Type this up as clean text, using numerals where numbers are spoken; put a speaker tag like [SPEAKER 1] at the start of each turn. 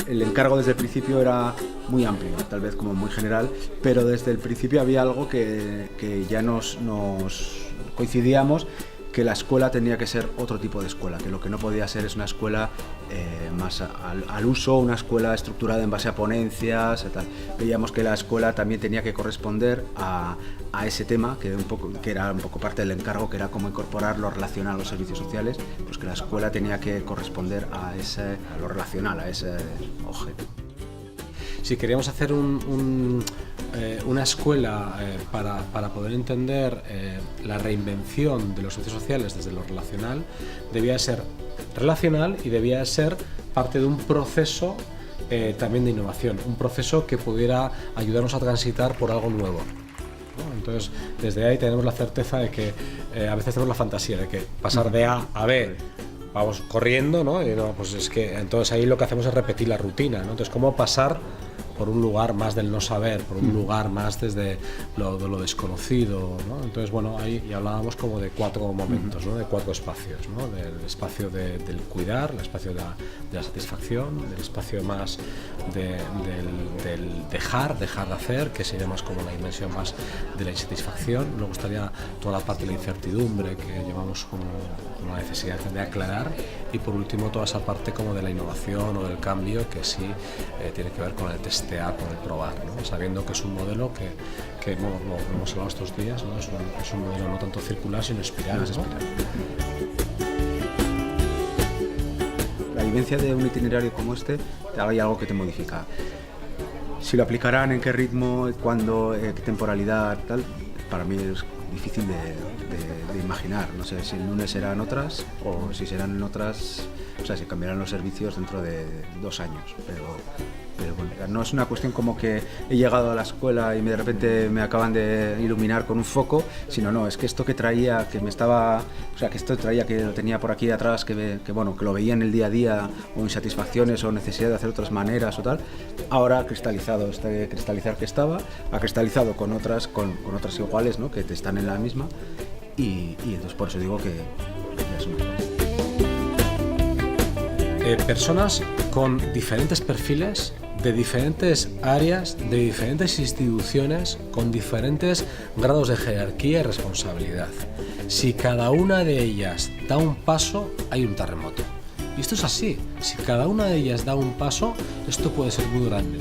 [SPEAKER 1] el encargo desde el principio era muy amplio, tal vez como muy general, pero desde el principio había algo que ya nos coincidíamos, que la escuela tenía que ser otro tipo de escuela, que lo que no podía ser es una escuela más al uso, una escuela estructurada en base a ponencias, tal. Veíamos que la escuela también tenía que corresponder a ese tema, que era un poco parte del encargo, que era cómo incorporar lo relacional a los servicios sociales, pues que la escuela tenía que corresponder a lo relacional, a ese objeto.
[SPEAKER 2] Si queríamos hacer una escuela para poder entender la reinvención de los servicios sociales desde lo relacional, debía ser relacional y debía ser parte de un proceso también de innovación, un proceso que pudiera ayudarnos a transitar por algo nuevo, ¿no? Entonces, desde ahí tenemos la certeza de que a veces tenemos la fantasía de que pasar de A a B vamos corriendo, ¿no? Y no, pues es que entonces ahí lo que hacemos es repetir la rutina, ¿no? Entonces, ¿cómo pasar por un lugar más del no saber, por un lugar más desde lo desconocido, ¿no? Entonces, bueno, ahí ya hablábamos como de 4 momentos, ¿no? De 4 espacios, ¿no? Del espacio del cuidar, el espacio de la satisfacción, el espacio más del dejar de hacer, que sería más como la dimensión más de la insatisfacción. Luego estaría toda la parte de la incertidumbre, que llevamos como la necesidad de aclarar, y por último toda esa parte como de la innovación o del cambio, que sí tiene que ver con el testear, con el probar, ¿no? Sabiendo que es un modelo que lo hemos hablado estos días, ¿no? Es un modelo no tanto circular sino espiral, ¿no?
[SPEAKER 1] La vivencia de un itinerario como este, hay algo que te modifica. Si lo aplicarán, en qué ritmo, cuándo, qué temporalidad, tal, para mí es difícil de imaginar. No sé si el lunes serán otras o si serán en otras, o sea, si cambiarán los servicios dentro de 2 años, pero bueno, no es una cuestión como que he llegado a la escuela y de repente me acaban de iluminar con un foco, sino no, es que esto que traía, que lo tenía por aquí atrás, que lo veía en el día a día, o insatisfacciones o necesidad de hacer otras maneras o tal, ahora ha cristalizado, cristalizar que ha cristalizado con otras iguales, ¿no? Que te están en la misma, y entonces por eso digo que es una
[SPEAKER 2] personas con diferentes perfiles, de diferentes áreas, de diferentes instituciones, con diferentes grados de jerarquía y responsabilidad. Si cada una de ellas da un paso, hay un terremoto. Y esto es así. Si cada una de ellas da un paso, esto puede ser muy grande.